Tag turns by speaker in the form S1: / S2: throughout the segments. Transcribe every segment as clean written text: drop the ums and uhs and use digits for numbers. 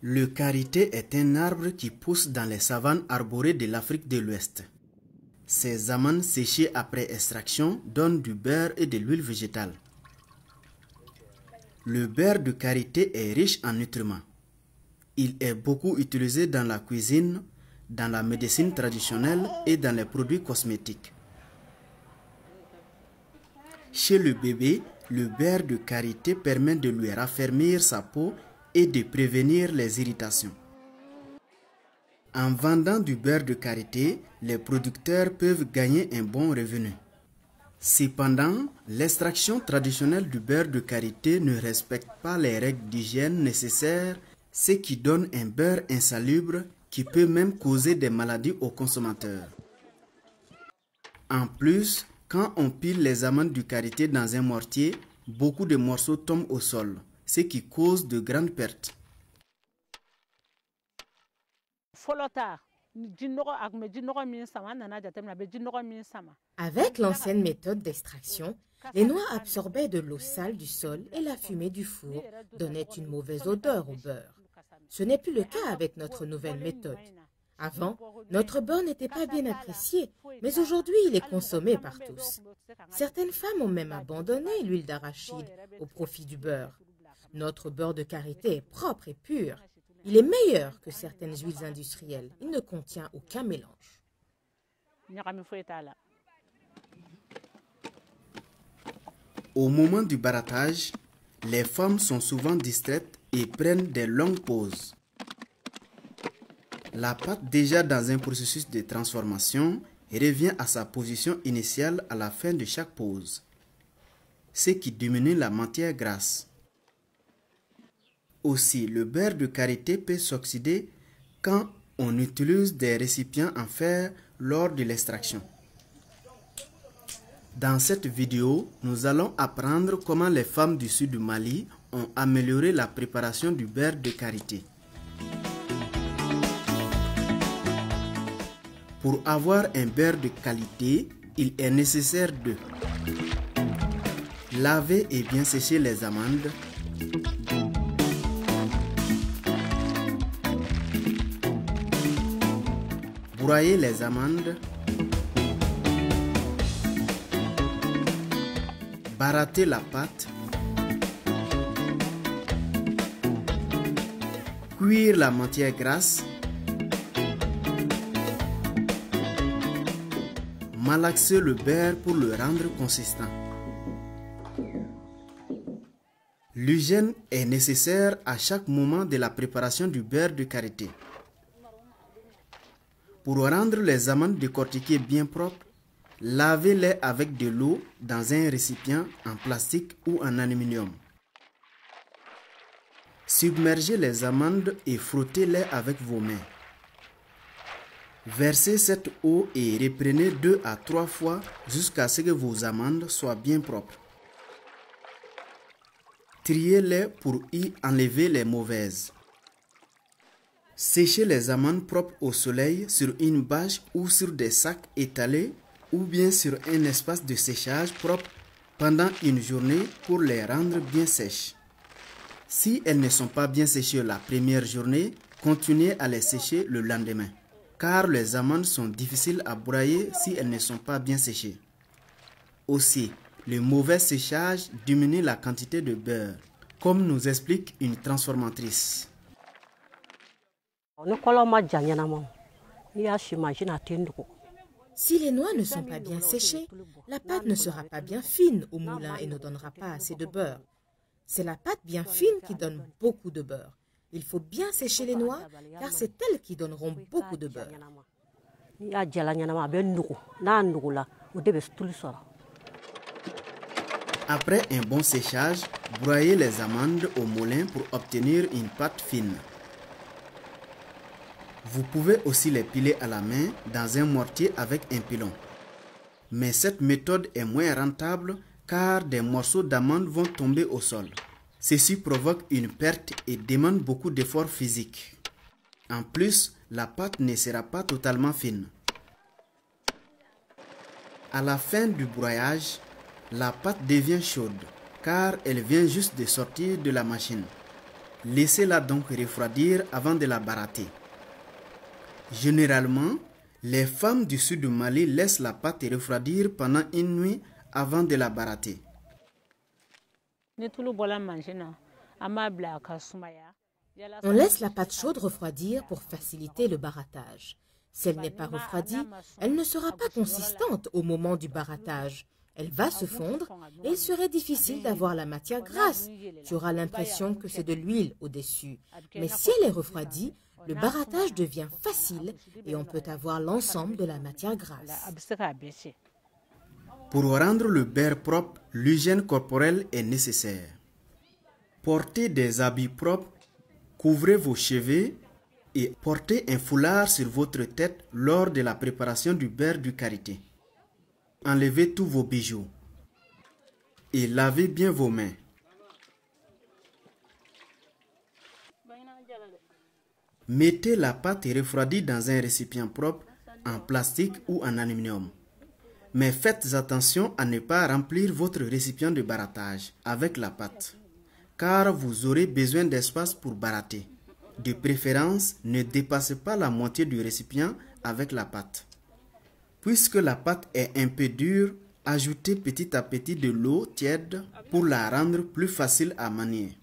S1: Le karité est un arbre qui pousse dans les savanes arborées de l'Afrique de l'Ouest. Ces amandes séchées après extraction donnent du beurre et de l'huile végétale. Le beurre de karité est riche en nutriments. Il est beaucoup utilisé dans la cuisine, dans la médecine traditionnelle et dans les produits cosmétiques. Chez le bébé, le beurre de karité permet de lui raffermir sa peau et de prévenir les irritations. En vendant du beurre de karité, les producteurs peuvent gagner un bon revenu. Cependant, l'extraction traditionnelle du beurre de karité ne respecte pas les règles d'hygiène nécessaires, ce qui donne un beurre insalubre qui peut même causer des maladies aux consommateurs. En plus, quand on pile les amandes du karité dans un mortier, beaucoup de morceaux tombent au sol, ce qui cause de grandes pertes.
S2: Avec l'ancienne méthode d'extraction, les noix absorbaient de l'eau sale du sol et la fumée du four donnait une mauvaise odeur au beurre. Ce n'est plus le cas avec notre nouvelle méthode. Avant, notre beurre n'était pas bien apprécié, mais aujourd'hui il est consommé par tous. Certaines femmes ont même abandonné l'huile d'arachide au profit du beurre. Notre beurre de karité est propre et pur. Il est meilleur que certaines huiles industrielles. Il ne contient aucun mélange.
S1: Au moment du barattage, les femmes sont souvent distraites et prennent des longues pauses. La pâte, déjà dans un processus de transformation, revient à sa position initiale à la fin de chaque pause, ce qui diminue la matière grasse. Aussi, le beurre de karité peut s'oxyder quand on utilise des récipients en fer lors de l'extraction. Dans cette vidéo, nous allons apprendre comment les femmes du sud du Mali ont amélioré la préparation du beurre de karité. Pour avoir un beurre de qualité, il est nécessaire de laver et bien sécher les amandes, broyer les amandes, barater la pâte, cuire la matière grasse, malaxer le beurre pour le rendre consistant. L'hygiène est nécessaire à chaque moment de la préparation du beurre de karité. Pour rendre les amandes décortiquées bien propres, lavez-les avec de l'eau dans un récipient en plastique ou en aluminium. Submergez les amandes et frottez-les avec vos mains. Versez cette eau et reprenez 2 à 3 fois jusqu'à ce que vos amandes soient bien propres. Triez-les pour y enlever les mauvaises. Séchez les amandes propres au soleil sur une bâche ou sur des sacs étalés ou bien sur un espace de séchage propre pendant une journée pour les rendre bien sèches. Si elles ne sont pas bien séchées la première journée, continuez à les sécher le lendemain, car les amandes sont difficiles à broyer si elles ne sont pas bien séchées. Aussi, le mauvais séchage diminue la quantité de beurre, comme nous explique une transformatrice.
S2: Si les noix ne sont pas bien séchées, la pâte ne sera pas bien fine au moulin et ne donnera pas assez de beurre. C'est la pâte bien fine qui donne beaucoup de beurre. Il faut bien sécher les noix car c'est elles qui donneront beaucoup de beurre.
S1: Après un bon séchage, broyez les amandes au moulin pour obtenir une pâte fine. Vous pouvez aussi les piler à la main dans un mortier avec un pilon. Mais cette méthode est moins rentable car des morceaux d'amandes vont tomber au sol. Ceci provoque une perte et demande beaucoup d'efforts physiques. En plus, la pâte ne sera pas totalement fine. À la fin du broyage, la pâte devient chaude car elle vient juste de sortir de la machine. Laissez-la donc refroidir avant de la barater. Généralement, les femmes du sud du Mali laissent la pâte refroidir pendant une nuit avant de la barater.
S2: On laisse la pâte chaude refroidir pour faciliter le barattage. Si elle n'est pas refroidie, elle ne sera pas consistante au moment du barattage. Elle va se fondre et il serait difficile d'avoir la matière grasse. Tu auras l'impression que c'est de l'huile au-dessus. Mais si elle est refroidie, le barattage devient facile et on peut avoir l'ensemble de la matière grasse.
S1: Pour rendre le beurre propre, l'hygiène corporelle est nécessaire. Portez des habits propres, couvrez vos cheveux et portez un foulard sur votre tête lors de la préparation du beurre du karité. Enlevez tous vos bijoux et lavez bien vos mains. Mettez la pâte refroidie dans un récipient propre en plastique ou en aluminium. Mais faites attention à ne pas remplir votre récipient de barattage avec la pâte, car vous aurez besoin d'espace pour barater. De préférence, ne dépassez pas la moitié du récipient avec la pâte. Puisque la pâte est un peu dure, ajoutez petit à petit de l'eau tiède pour la rendre plus facile à manier.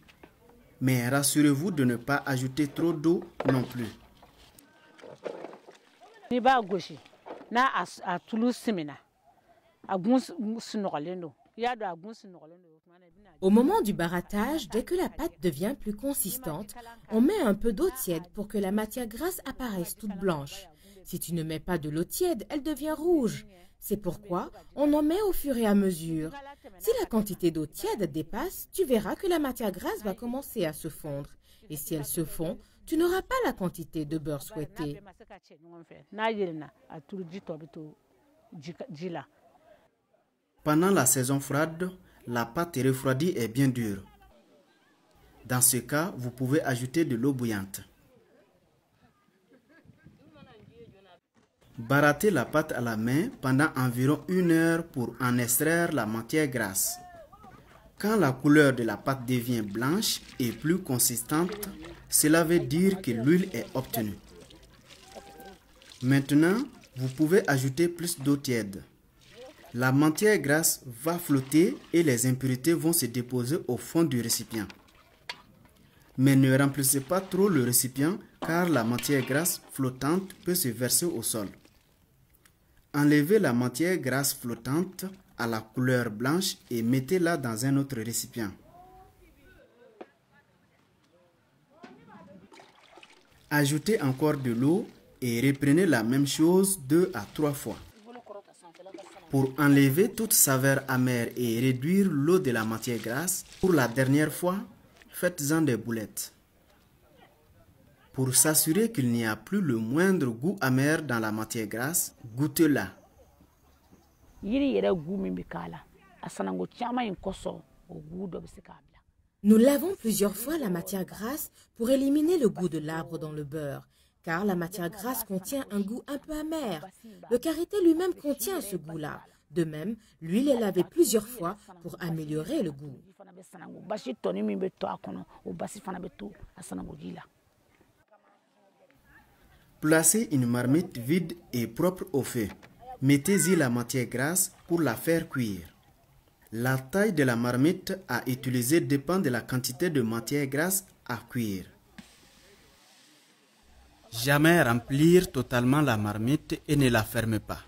S1: Mais rassurez-vous de ne pas ajouter trop d'eau non plus.
S2: Au moment du barattage, dès que la pâte devient plus consistante, on met un peu d'eau tiède pour que la matière grasse apparaisse toute blanche. Si tu ne mets pas de l'eau tiède, elle devient rouge. C'est pourquoi on en met au fur et à mesure. Si la quantité d'eau tiède dépasse, tu verras que la matière grasse va commencer à se fondre. Et si elle se fond, tu n'auras pas la quantité de beurre souhaitée.
S1: Pendant la saison froide, la pâte refroidie est bien dure. Dans ce cas, vous pouvez ajouter de l'eau bouillante. Barattez la pâte à la main pendant environ 1 heure pour en extraire la matière grasse. Quand la couleur de la pâte devient blanche et plus consistante, cela veut dire que l'huile est obtenue. Maintenant, vous pouvez ajouter plus d'eau tiède. La matière grasse va flotter et les impuretés vont se déposer au fond du récipient. Mais ne remplissez pas trop le récipient car la matière grasse flottante peut se verser au sol. Enlevez la matière grasse flottante à la couleur blanche et mettez-la dans un autre récipient. Ajoutez encore de l'eau et reprenez la même chose 2 à 3 fois. Pour enlever toute saveur amère et réduire l'eau de la matière grasse, pour la dernière fois, faites-en des boulettes. Pour s'assurer qu'il n'y a plus le moindre goût amer dans la matière grasse, goûtez-la.
S2: Nous lavons plusieurs fois la matière grasse pour éliminer le goût de l'arbre dans le beurre, car la matière grasse contient un goût un peu amer. Le karité lui-même contient ce goût-là. De même, l'huile est lavée plusieurs fois pour améliorer le goût.
S1: Placez une marmite vide et propre au feu. Mettez-y la matière grasse pour la faire cuire. La taille de la marmite à utiliser dépend de la quantité de matière grasse à cuire. Jamais remplir totalement la marmite et ne la fermez pas,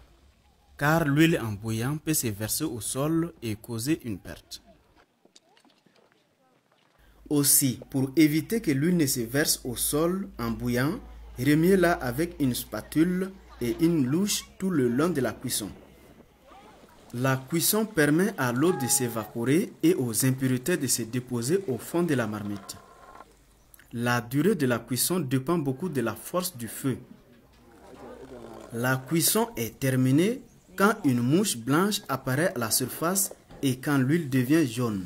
S1: car l'huile en bouillant peut se verser au sol et causer une perte. Aussi, pour éviter que l'huile ne se verse au sol en bouillant, remuez-la avec une spatule et une louche tout le long de la cuisson. La cuisson permet à l'eau de s'évaporer et aux impuretés de se déposer au fond de la marmite. La durée de la cuisson dépend beaucoup de la force du feu. La cuisson est terminée quand une mouche blanche apparaît à la surface et quand l'huile devient jaune.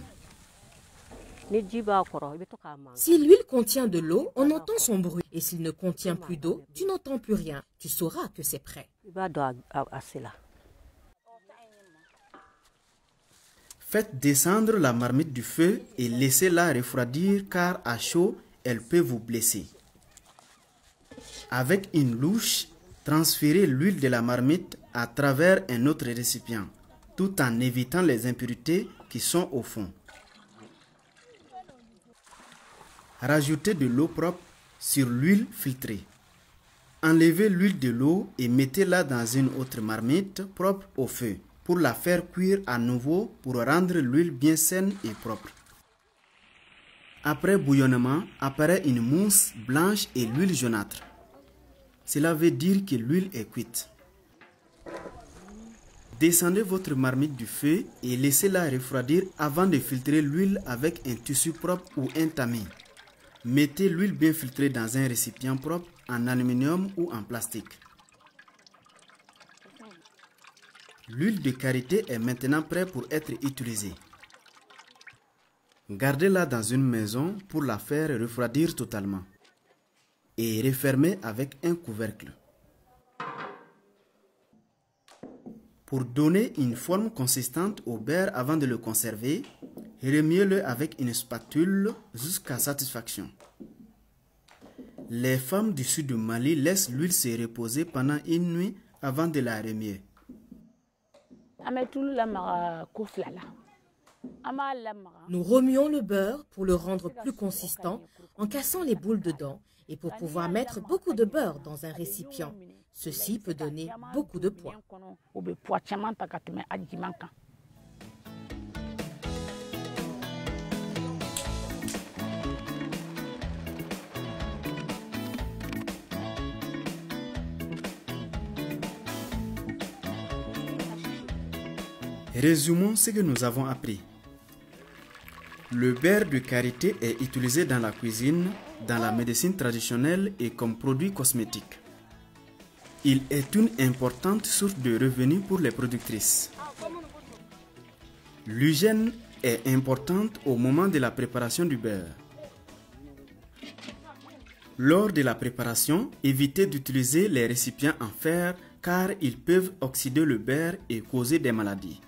S2: Si l'huile contient de l'eau, on entend son bruit. Et s'il ne contient plus d'eau, tu n'entends plus rien. Tu sauras que c'est prêt.
S1: Faites descendre la marmite du feu et laissez-la refroidir car à chaud, elle peut vous blesser. Avec une louche, transférez l'huile de la marmite à travers un autre récipient, tout en évitant les impuretés qui sont au fond. Rajoutez de l'eau propre sur l'huile filtrée. Enlevez l'huile de l'eau et mettez-la dans une autre marmite propre au feu pour la faire cuire à nouveau pour rendre l'huile bien saine et propre. Après bouillonnement, apparaît une mousse blanche et l'huile jaunâtre. Cela veut dire que l'huile est cuite. Descendez votre marmite du feu et laissez-la refroidir avant de filtrer l'huile avec un tissu propre ou un tamis. Mettez l'huile bien filtrée dans un récipient propre en aluminium ou en plastique. L'huile de karité est maintenant prête pour être utilisée. Gardez-la dans une maison pour la faire refroidir totalement et refermez avec un couvercle. Pour donner une forme consistante au beurre avant de le conserver, remuez-le avec une spatule jusqu'à satisfaction. Les femmes du sud du Mali laissent l'huile se reposer pendant une nuit avant de la remuer.
S2: Nous remuons le beurre pour le rendre plus consistant en cassant les boules dedans et pour pouvoir mettre beaucoup de beurre dans un récipient. Ceci peut donner beaucoup de poids.
S1: Résumons ce que nous avons appris. Le beurre de karité est utilisé dans la cuisine, dans la médecine traditionnelle et comme produit cosmétique. Il est une importante source de revenus pour les productrices. L'hygiène est importante au moment de la préparation du beurre. Lors de la préparation, évitez d'utiliser les récipients en fer car ils peuvent oxyder le beurre et causer des maladies.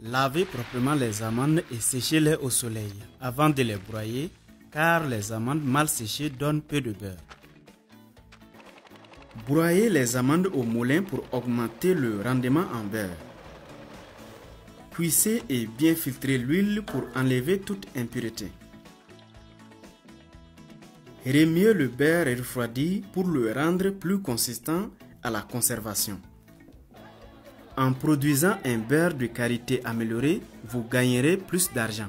S1: Lavez proprement les amandes et séchez-les au soleil avant de les broyer car les amandes mal séchées donnent peu de beurre. Broyez les amandes au moulin pour augmenter le rendement en beurre. Cuissez et bien filtrez l'huile pour enlever toute impureté. Remuez le beurre refroidi pour le rendre plus consistant à la conservation. En produisant un beurre de karité amélioré, vous gagnerez plus d'argent.